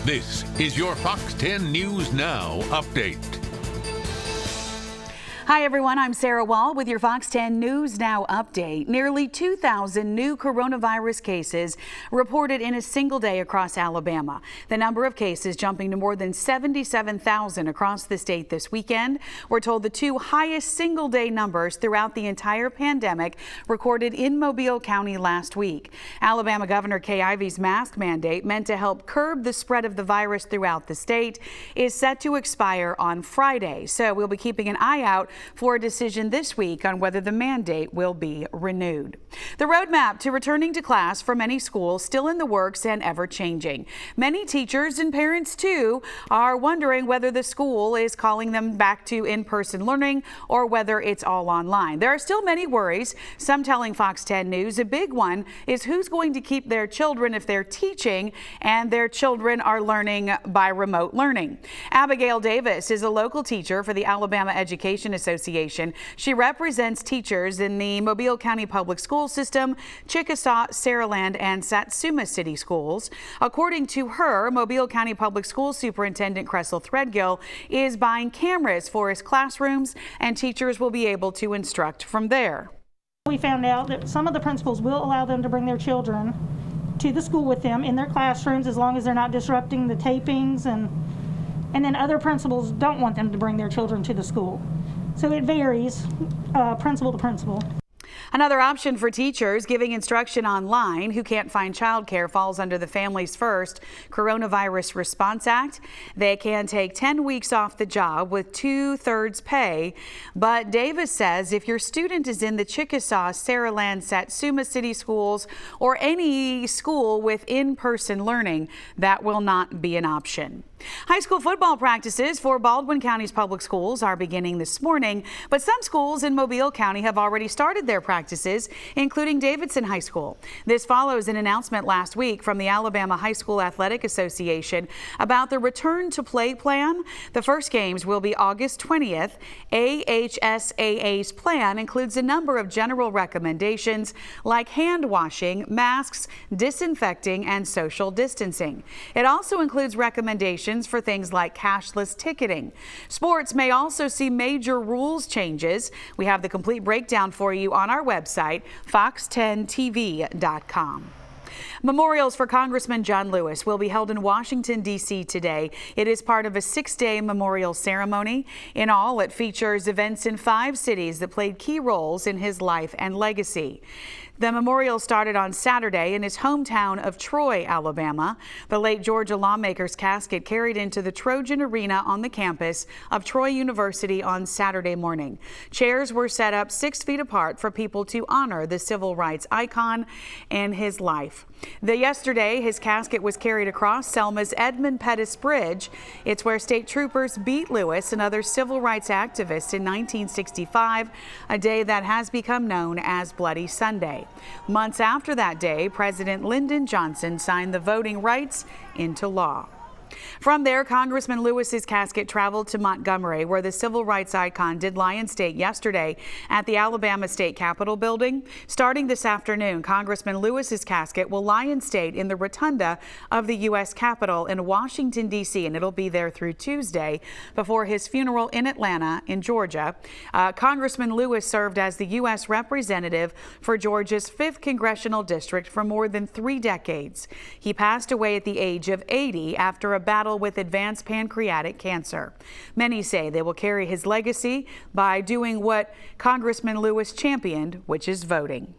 This is your Fox 10 News Now update. Hi everyone, I'm Sarah Wall with your Fox 10 News Now update. Nearly 2,000 new coronavirus cases reported in a single day across Alabama. The number of cases jumping to more than 77,000 across the state this weekend. We're told the two highest single day numbers throughout the entire pandemic recorded in Mobile County last week. Alabama Governor Kay Ivey's mask mandate, meant to help curb the spread of the virus throughout the state, is set to expire on Friday. So we'll be keeping an eye out for a decision this week on whether the mandate will be renewed. The roadmap to returning to class for many schools still in the works and ever changing. Many teachers and parents too are wondering whether the school is calling them back to in-person learning or whether it's all online. There are still many worries, some telling Fox 10 News a big one is who's going to keep their children if they're teaching and their children are learning by remote learning. Abigail Davis is a local teacher for the Alabama Education Association. She represents teachers in the Mobile County Public School System, Chickasaw, Saraland, and Satsuma City Schools. According to her, Mobile County Public School Superintendent Cressel Threadgill is buying cameras for his classrooms, and teachers will be able to instruct from there. We found out that some of the principals will allow them to bring their children to the school with them in their classrooms as long as they're not disrupting the tapings, and then other principals don't want them to bring their children to the school. So it varies principal to principal. Another option for teachers giving instruction online who can't find childcare falls under the Families First Coronavirus Response Act. They can take 10 weeks off the job with 2/3 pay. But Davis says if your student is in the Chickasaw, Saraland, Satsuma City schools or any school with in-person learning, that will not be an option. High school football practices for Baldwin County's public schools are beginning this morning, but some schools in Mobile County have already started their practices, including Davidson High School. This follows an announcement last week from the Alabama High School Athletic Association about the return to play plan. The first games will be August 20th. AHSAA's plan includes a number of general recommendations like hand washing, masks, disinfecting, and social distancing. It also includes recommendations for things like cashless ticketing. Sports may also see major rules changes. We have the complete breakdown for you on our website, fox10tv.com. Memorials for Congressman John Lewis will be held in Washington, D.C. today. It is part of a 6-day memorial ceremony. In all, it features events in 5 cities that played key roles in his life and legacy. The memorial started on Saturday in his hometown of Troy, Alabama. The late Georgia lawmaker's casket carried into the Trojan Arena on the campus of Troy University on Saturday morning. Chairs were set up 6 feet apart for people to honor the civil rights icon and his life. Yesterday, his casket was carried across Selma's Edmund Pettus Bridge. It's where state troopers beat Lewis and other civil rights activists in 1965, a day that has become known as Bloody Sunday. Months after that day, President Lyndon Johnson signed the Voting Rights into law. From there, Congressman Lewis's casket traveled to Montgomery, where the civil rights icon did lie in state yesterday at the Alabama State Capitol building. Starting this afternoon, Congressman Lewis's casket will lie in state in the rotunda of the U.S. Capitol in Washington, D.C., and it'll be there through Tuesday before his funeral in Atlanta, in Georgia. Congressman Lewis served as the U.S. representative for Georgia's 5th congressional district for more than 3 decades. He passed away at the age of 80 after a battle with advanced pancreatic cancer. Many say they will carry his legacy by doing what Congressman Lewis championed, which is voting.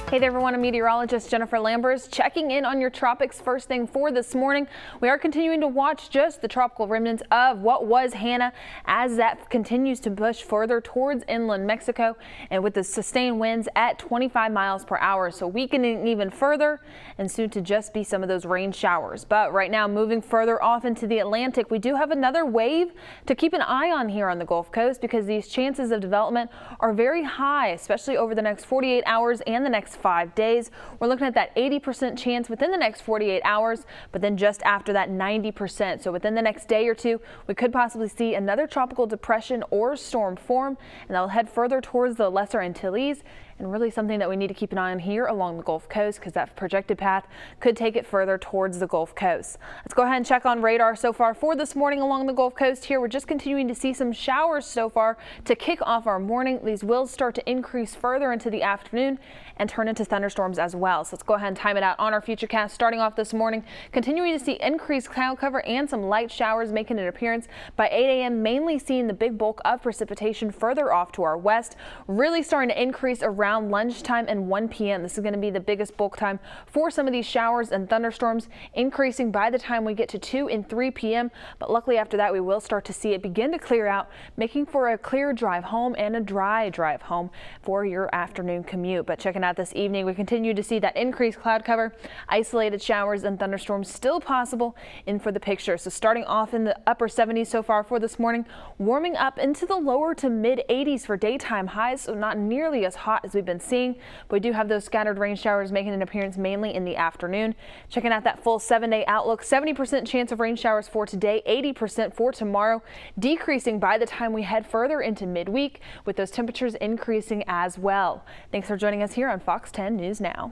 Hey there everyone, I'm meteorologist Jennifer Lambers checking in on your tropics first thing for this morning. We are continuing to watch just the tropical remnants of what was Hannah as that continues to push further towards inland Mexico and with the sustained winds at 25 miles per hour. So weakening even further and soon to just be some of those rain showers. But right now moving further off into the Atlantic, we do have another wave to keep an eye on here on the Gulf Coast because these chances of development are very high, especially over the next 48 hours and the next 5 days. We're looking at that 80% chance within the next 48 hours, but then just after that 90%. So within the next day or two, we could possibly see another tropical depression or storm form, and that'll head further towards the Lesser Antilles and really something that we need to keep an eye on here along the Gulf Coast because that projected path could take it further towards the Gulf Coast. Let's go ahead and check on radar so far for this morning along the Gulf Coast here. We're just continuing to see some showers so far to kick off our morning. These will start to increase further into the afternoon and turn into thunderstorms as well. So let's go ahead and time it out on our futurecast starting off this morning. Continuing to see increased cloud cover and some light showers making an appearance by 8 a.m. mainly seeing the big bulk of precipitation further off to our west, really starting to increase around lunchtime and 1 p.m. This is going to be the biggest bulk time for some of these showers and thunderstorms, increasing by the time we get to 2 and 3 p.m. But luckily after that we will start to see it begin to clear out, making for a clear drive home and a dry drive home for your afternoon commute. But checking out this evening, we continue to see that increased cloud cover, isolated showers and thunderstorms still possible in for the picture. So starting off in the upper 70s so far for this morning, warming up into the lower to mid 80s for daytime highs, so not nearly as hot as we've been seeing, but we do have those scattered rain showers making an appearance mainly in the afternoon. Checking out that full 7-day outlook, 70% chance of rain showers for today, 80% for tomorrow, decreasing by the time we head further into midweek with those temperatures increasing as well. Thanks for joining us here on Fox 10 News Now.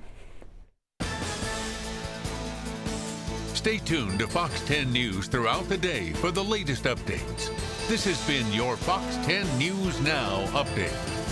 Stay tuned to Fox 10 News throughout the day for the latest updates. This has been your Fox 10 News Now update.